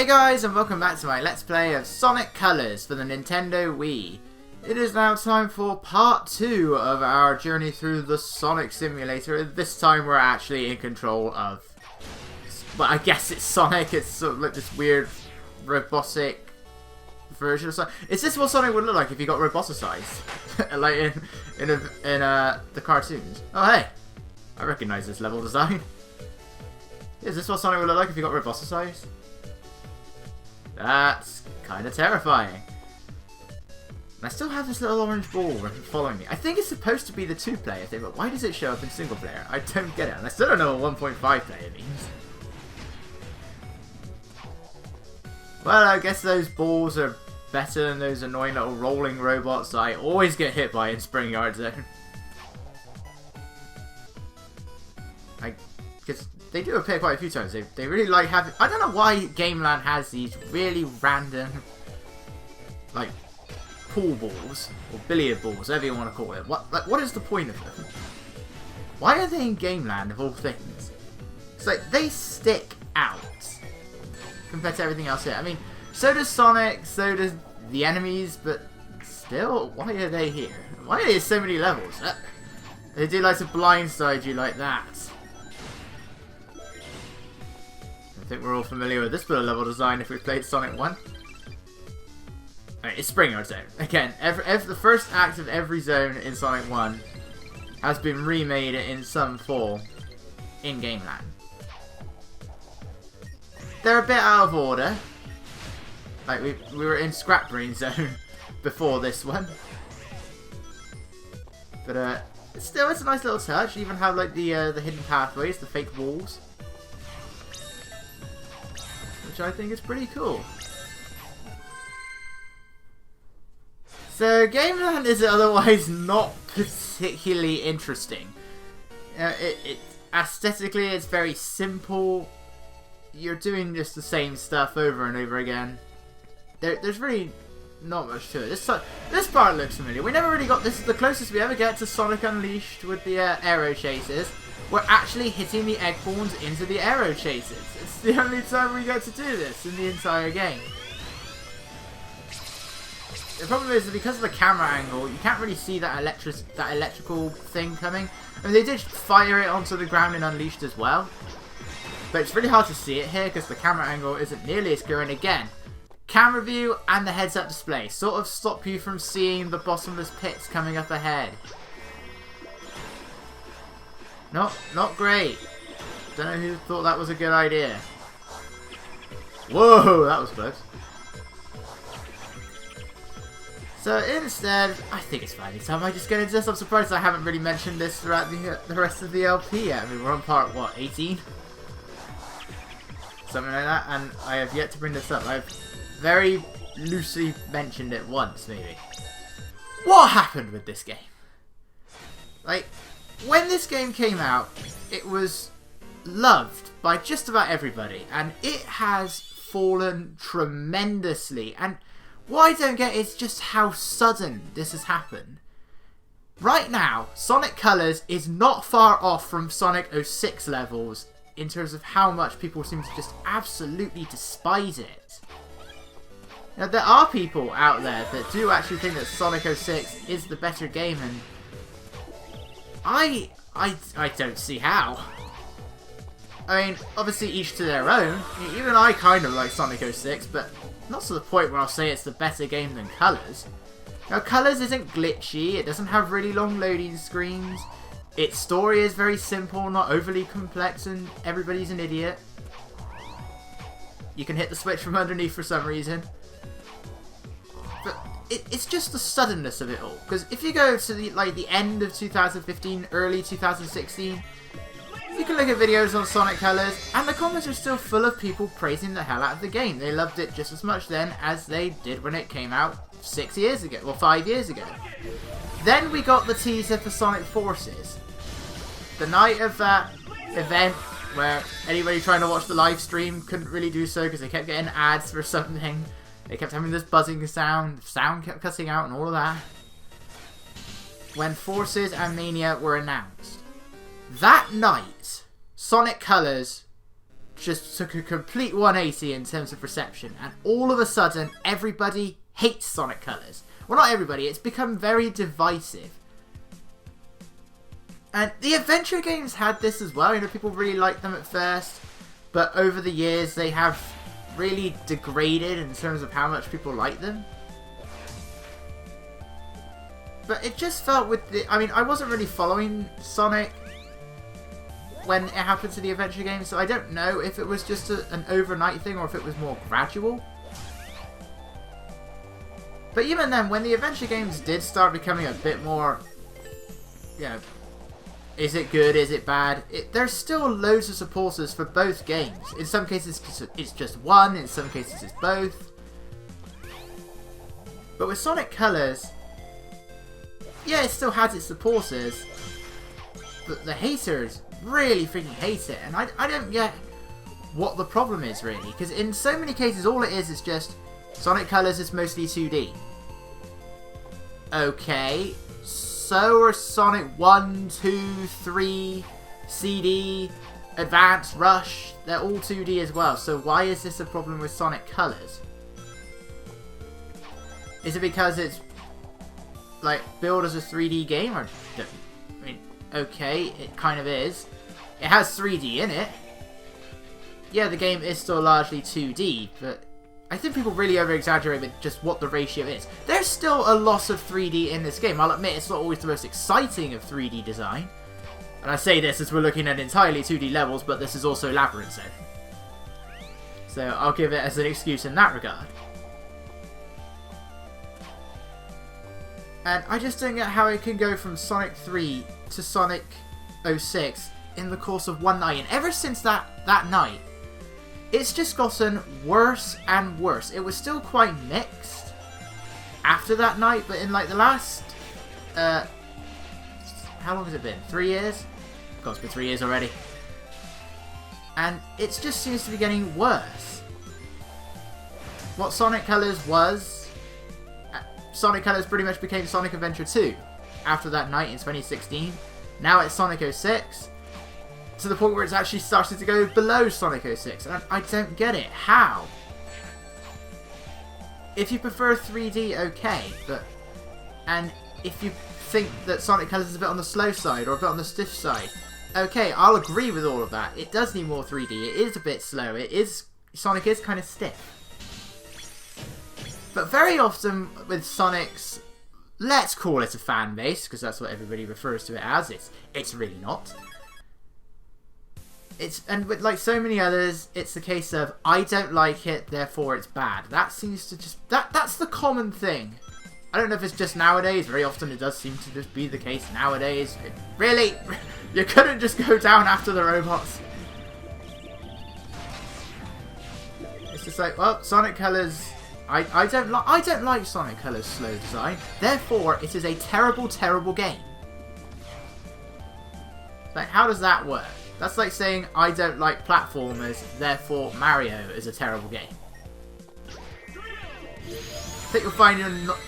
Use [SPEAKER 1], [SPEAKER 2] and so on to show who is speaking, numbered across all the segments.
[SPEAKER 1] Hey guys, and welcome back to my Let's Play of Sonic Colors for the Nintendo Wii. It is now time for part 2 of our journey through the Sonic Simulator. This time we're actually in control of... Well, I guess it's Sonic. It's sort of like this weird robotic version of Sonic. Is this what Sonic would look like if he got roboticized? Like in the cartoons? Oh hey, I recognize this level design. Is this what Sonic would look like if he got roboticized? That's kind of terrifying. And I still have this little orange ball following me. I think it's supposed to be the 2-player thing, but why does it show up in single player? I don't get it, and I still don't know what 1.5 player means. Well, I guess those balls are better than those annoying little rolling robots that I always get hit by in Spring Yard Zone. Because they do appear quite a few times. They really like having... I don't know why Gameland has these really random, like, pool balls, or billiard balls, whatever you want to call it. What is the point of them? Why are they in Gameland, of all things? It's like, they stick out compared to everything else here. I mean, so does Sonic, so does the enemies, but still, why are they here? Why are there so many levels? They do like to blindside you like that. I think we're all familiar with this bit of level design if we played Sonic 1. Right, it's Spring Yard Zone. Again, the first act of every zone in Sonic 1 has been remade in some form in Gameland. They're a bit out of order. Like, we were in Scrap Brain Zone before this one. But, still, it's a nice little touch. You even have, like, the hidden pathways, the fake walls. Which I think is pretty cool. So, Gameland is otherwise not particularly interesting. Aesthetically, it's very simple. You're doing just the same stuff over and over again. There's really not much to it. This part looks familiar. We never really got... This is the closest we ever get to Sonic Unleashed with the Aero Chasers. We're actually hitting the egg horns into the Aero Chasers. It's the only time we get to do this in the entire game. The problem is that because of the camera angle, you can't really see that electrical thing coming. I mean, they did fire it onto the ground in Unleashed as well. But it's really hard to see it here because the camera angle isn't nearly as good. And again, camera view and the heads-up display sort of stop you from seeing the bottomless pits coming up ahead. Not great. Don't know who thought that was a good idea. Whoa, that was close. So instead, I think it's fine this time. I just get into this. I'm surprised I haven't really mentioned this throughout the rest of the LP yet. I mean, we're on part, what, 18? Something like that, and I have yet to bring this up. I've very loosely mentioned it once, maybe. What happened with this game? Like, when this game came out, it was loved by just about everybody, and it has fallen tremendously. And what I don't get is just how sudden this has happened. Right now, Sonic Colors is not far off from Sonic 06 levels in terms of how much people seem to just absolutely despise it. Now, there are people out there that do actually think that Sonic 06 is the better game, and I don't see how. I mean, obviously each to their own. Even I kind of like Sonic 06, but not to the point where I'll say it's the better game than Colors. Now, Colors isn't glitchy, it doesn't have really long loading screens, its story is very simple, not overly complex, and everybody's an idiot. You can hit the switch from underneath for some reason. But it's just the suddenness of it all. Because if you go to the end of 2015, early 2016, you can look at videos on Sonic Colors, and the comments are still full of people praising the hell out of the game. They loved it just as much then as they did when it came out 6 years ago, well 5 years ago. Then we got the teaser for Sonic Forces. The night of that event where anybody trying to watch the live stream couldn't really do so because they kept getting ads for something. They kept having this buzzing sound kept cutting out and all of that. When Forces and Mania were announced. That night, Sonic Colors just took a complete 180 in terms of reception, and all of a sudden everybody hates Sonic Colors. Well, not everybody, it's become very divisive. And the adventure games had this as well. You know, people really liked them at first, but over the years they have really degraded in terms of how much people like them. But it just felt with the... I mean, I wasn't really following Sonic when it happened to the adventure games, so I don't know if it was just an overnight thing or if it was more gradual. But even then, when the adventure games did start becoming a bit more, you know, is it good, is it bad? There's still loads of supporters for both games. In some cases it's just one, in some cases it's both. But with Sonic Colors, yeah, it still has its supporters, but the haters really freaking hate it, and I don't get what the problem is really, because in so many cases all it is just Sonic Colors is mostly 2D. Okay, so are Sonic 1, 2, 3, CD, Advance, Rush, they're all 2D as well, so why is this a problem with Sonic Colors? Is it because it's like billed as a 3D game, or I mean, okay, it kind of is. It has 3D in it. Yeah, the game is still largely 2D, but I think people really over-exaggerate with just what the ratio is. There's still a lot of 3D in this game. I'll admit it's not always the most exciting of 3D design. And I say this as we're looking at entirely 2D levels, but this is also Labyrinth Zone. So I'll give it as an excuse in that regard. And I just don't get how it can go from Sonic 3 to Sonic 06 in the course of one night. And ever since that night, it's just gotten worse and worse. It was still quite mixed after that night, but in like the last... how long has it been? 3 years? God, it's been 3 years already. And it just seems to be getting worse. What Sonic Colors was... Sonic Colors pretty much became Sonic Adventure 2 after that night in 2016. Now it's Sonic 06, to the point where it's actually started to go below Sonic 06. And I don't get it. How? If you prefer 3D, okay, but... And if you think that Sonic Colors is a bit on the slow side or a bit on the stiff side, okay, I'll agree with all of that. It does need more 3D. It is a bit slow. Sonic is kind of stiff. But very often with Sonic's, let's call it a fan base, because that's what everybody refers to it as. It's really not. And with like so many others, it's the case of I don't like it, therefore it's bad. That seems to just that's the common thing. I don't know if it's just nowadays. Very often it does seem to just be the case nowadays. Really, you couldn't just go down after the robots. It's just like, well, Sonic Colors. I don't like Sonic Colors' slow design. Therefore, it is a terrible, terrible game. Like, how does that work? That's like saying I don't like platformers. Therefore, Mario is a terrible game. I think you'll find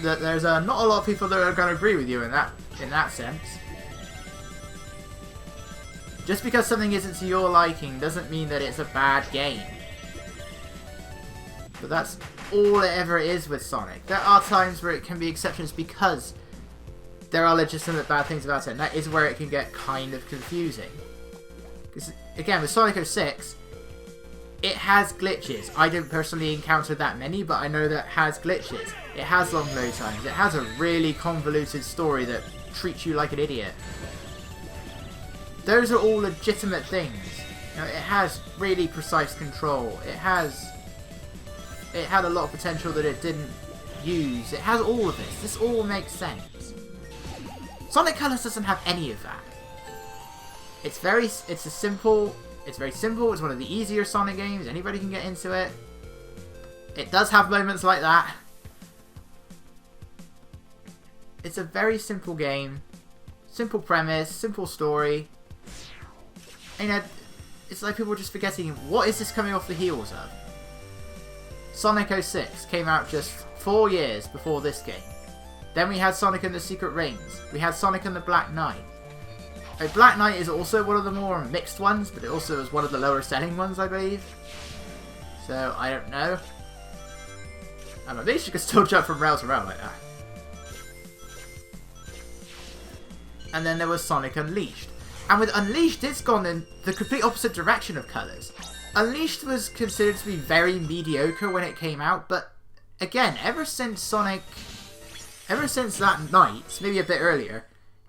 [SPEAKER 1] that there's not a lot of people that are going to agree with you in that sense. Just because something isn't to your liking doesn't mean that it's a bad game. But that's all it ever is with Sonic. There are times where it can be exceptions because there are legitimate bad things about it, and that is where it can get kind of confusing. Because, again, with Sonic 06, it has glitches. I didn't personally encounter that many, but I know that it has glitches. It has long load times. It has a really convoluted story that treats you like an idiot. Those are all legitimate things. You know, it has really precise control. It had a lot of potential that it didn't use. It has all of this. This all makes sense. Sonic Colors doesn't have any of that. It's very simple. It's one of the easier Sonic games. Anybody can get into it. It does have moments like that. It's a very simple game. Simple premise, simple story. And, you know, it's like people are just forgetting, what is this coming off the heels of? Sonic 06 came out just 4 years before this game. Then we had Sonic and the Secret Rings. We had Sonic and the Black Knight. Black Knight is also one of the more mixed ones, but it also is one of the lower selling ones, I believe. So, I don't know. At least you can still jump from rail to rail like that. And then there was Sonic Unleashed. And with Unleashed, it's gone in the complete opposite direction of colours. Unleashed was considered to be very mediocre when it came out, but again, ever since that night, maybe a bit earlier,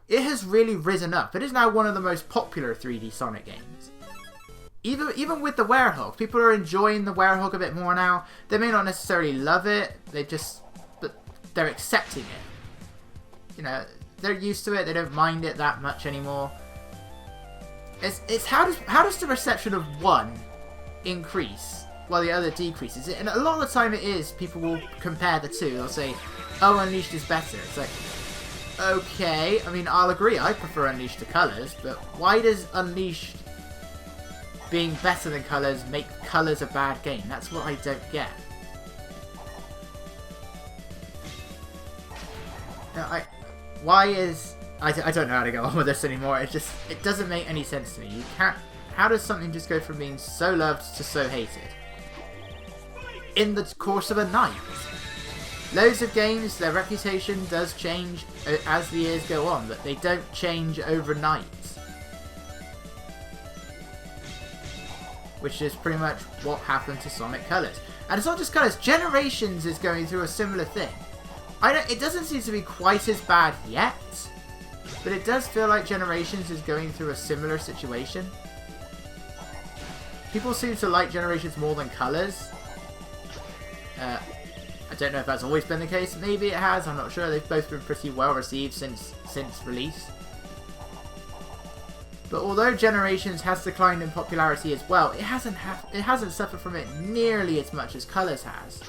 [SPEAKER 1] it has really risen up. It is now one of the most popular 3D Sonic games. Even with the Werehog, people are enjoying the Werehog a bit more now. They may not necessarily love it, but they're accepting it. You know, they're used to it, they don't mind it that much anymore. It's how does the perception of one increase while the other decreases? And a lot of the time it is, people will compare the two. They'll say, oh, Unleashed is better. It's like, okay, I mean, I'll agree, I prefer Unleashed to Colors, but why does Unleashed being better than Colors make Colors a bad game? That's what I don't get. Now, I don't know how to go on with this anymore. It doesn't make any sense to me. You can't. How does something just go from being so loved to so hated in the course of a night? Loads of games, their reputation does change as the years go on, but they don't change overnight. Which is pretty much what happened to Sonic Colors. And it's not just Colors. Generations is going through a similar thing. It doesn't seem to be quite as bad yet, but it does feel like Generations is going through a similar situation. People seem to like Generations more than Colors. I don't know if that's always been the case. Maybe it has, I'm not sure. They've both been pretty well received since release. But although Generations has declined in popularity as well, it hasn't suffered from it nearly as much as Colors has.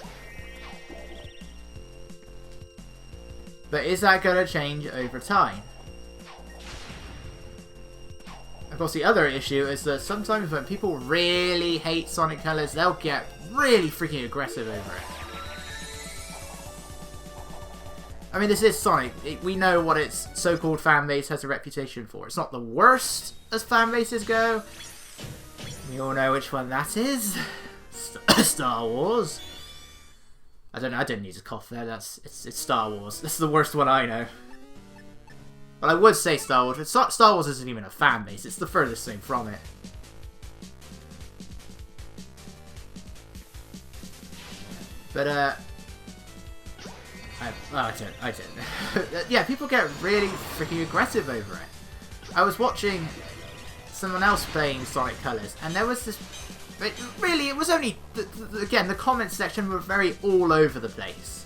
[SPEAKER 1] But is that going to change over time? Of course, the other issue is that sometimes when people really hate Sonic Colors, they'll get really freaking aggressive over it. I mean, this is Sonic. We know what its so-called fan base has a reputation for. It's not the worst as fan bases go. We all know which one that is. Star Wars. I don't know, I didn't need to cough there. It's Star Wars. This is the worst one I know. But I would say Star Wars. Star Wars isn't even a fan base. It's the furthest thing from it. But I don't. Yeah, people get really freaking aggressive over it. I was watching someone else playing Sonic Colors, and there was this. It was only again the comment section were very all over the place.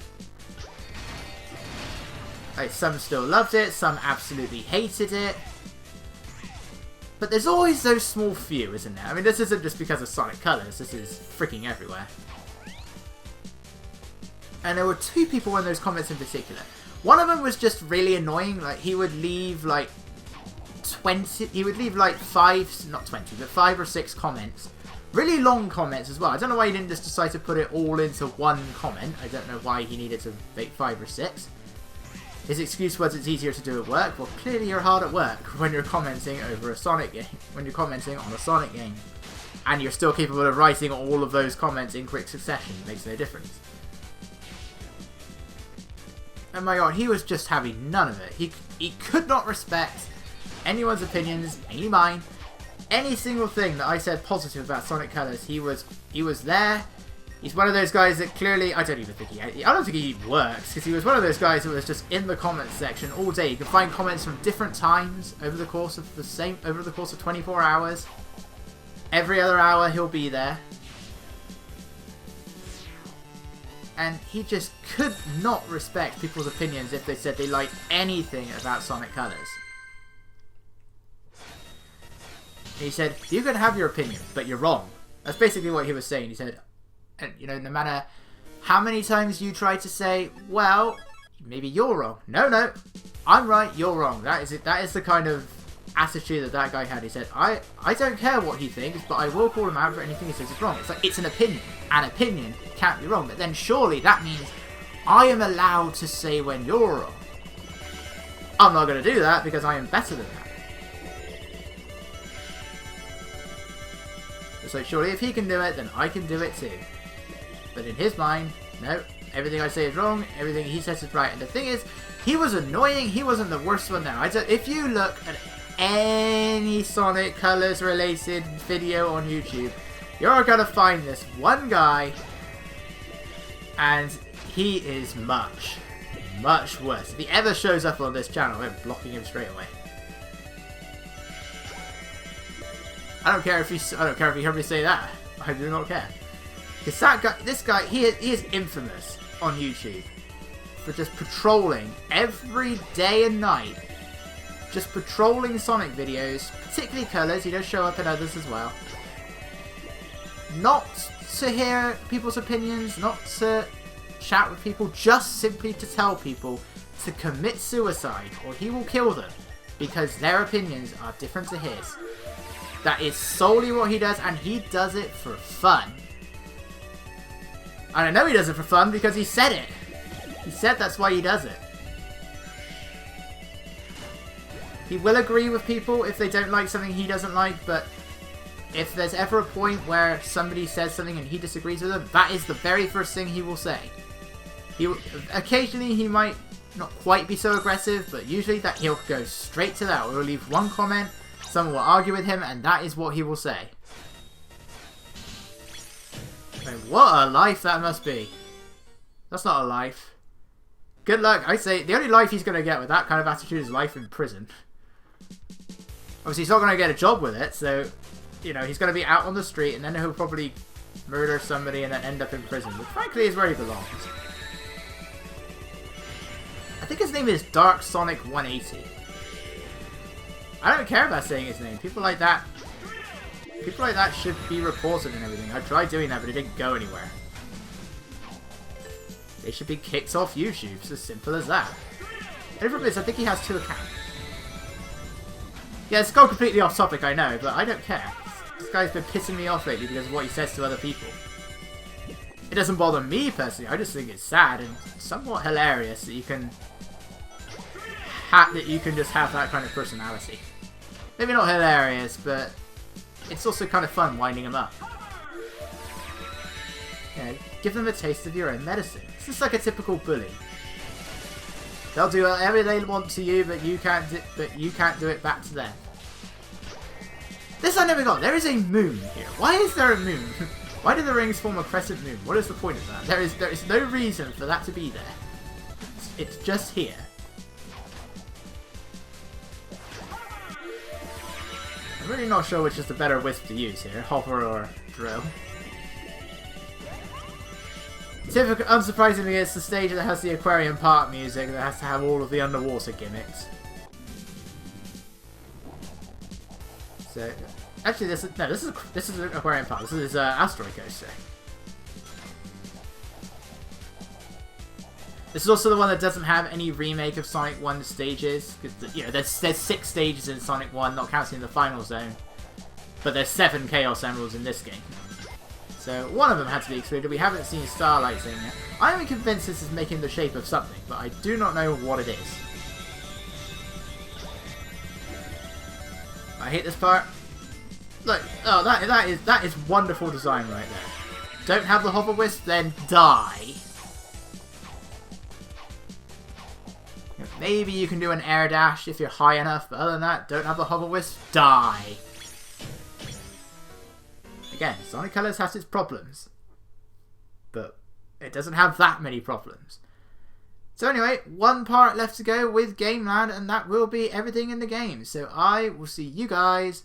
[SPEAKER 1] Like, some still loved it, some absolutely hated it. But there's always those small few, isn't there? I mean, this isn't just because of Sonic Colors, this is freaking everywhere. And there were two people in those comments in particular. One of them was just really annoying. Like, he would leave like 5, not 20, but 5 or 6 comments. Really long comments as well. I don't know why he didn't just decide to put it all into one comment. I don't know why he needed to make 5 or 6. His excuse was it's easier to do at work. Well, clearly you're hard at work when you're commenting over a Sonic game. When you're commenting on a Sonic game. And you're still capable of writing all of those comments in quick succession. It makes no difference. Oh my god, he was just having none of it. He could not respect anyone's opinions, mainly mine. Any single thing that I said positive about Sonic Colors, he was there. He's one of those guys that clearly, I don't think he works, because he was one of those guys who was just in the comments section all day. You can find comments from different times over the course of 24 hours. Every other hour he'll be there. And he just could not respect people's opinions if they said they liked anything about Sonic Colors. He said, you can have your opinion, but you're wrong. That's basically what he was saying. He said, and you know, no matter how many times you try to say, well, maybe you're wrong. No, I'm right, you're wrong. That is it. That is the kind of attitude that guy had. He said, I don't care what he thinks, but I will call him out for anything he says is wrong. It's like, it's an opinion. An opinion can't be wrong. But then surely that means I am allowed to say when you're wrong. I'm not going to do that because I am better than that. It's like, surely if he can do it, then I can do it too. But in his mind, no, everything I say is wrong, everything he says is right. And the thing is, he was annoying, he wasn't the worst one now. If you look at any Sonic Colors related video on YouTube, you're gonna find this one guy, and he is much worse. If he ever shows up on this channel, I'm blocking him straight away. I don't care if he heard me say that. I do not care. Because this guy, he is infamous on YouTube for just patrolling every day and night. Just patrolling Sonic videos, particularly Colors. He does show up in others as well. Not to hear people's opinions, not to chat with people, just simply to tell people to commit suicide or he will kill them because their opinions are different to his. That is solely what he does, and he does it for fun. And I know he does it for fun because he said it. He said that's why he does it. He will agree with people if they don't like something he doesn't like, but if there's ever a point where somebody says something and he disagrees with them, that is the very first thing he will say. Occasionally he might not quite be so aggressive, but usually that he'll go straight to that, or he'll leave one comment, someone will argue with him, and that is what he will say. Like, what a life that must be. That's not a life. Good luck. I say the only life he's going to get with that kind of attitude is life in prison. Obviously he's not going to get a job with it, so, you know, he's going to be out on the street, and then he'll probably murder somebody and then end up in prison, which frankly is where he belongs. I think his name is Dark Sonic 180. I don't care about saying his name. People like that should be reported and everything. I tried doing that, but it didn't go anywhere. They should be kicked off YouTube. It's as simple as that. And the problem is, I think he has 2 accounts. Yeah, it's gone completely off topic, I know, but I don't care. This guy's been pissing me off lately because of what he says to other people. It doesn't bother me personally. I just think it's sad and somewhat hilarious that you can just have that kind of personality. Maybe not hilarious, but it's also kind of fun winding them up. Yeah, give them a taste of your own medicine. This is like a typical bully. They'll do whatever they want to you, but you can't do it back to them. This I never got. There is a moon here. Why is there a moon? Why do the rings form a crescent moon? What is the point of that? There is no reason for that to be there. It's just here. I'm really not sure which is the better wisp to use here, Hopper or Drill. Unsurprisingly, it's the stage that has the Aquarium Park music that has to have all of the underwater gimmicks. So, actually, this is Aquarium Park. This is Asteroid Coaster. This is also the one that doesn't have any remake of Sonic 1 stages. Because, you know, there's 6 stages in Sonic 1, not counting the final zone. But there's 7 Chaos Emeralds in this game. So one of them had to be excluded. We haven't seen Starlight in yet. I am convinced this is making the shape of something, but I do not know what it is. I hate this part. Look, oh, that is wonderful design right there. Don't have the Hover Wisp, then die. Maybe you can do an air dash if you're high enough, but other than that, don't have the Hover Wisp, die. Again, Sonic Colors has its problems, but it doesn't have that many problems. So anyway, one part left to go with Gameland, and that will be everything in the game. So I will see you guys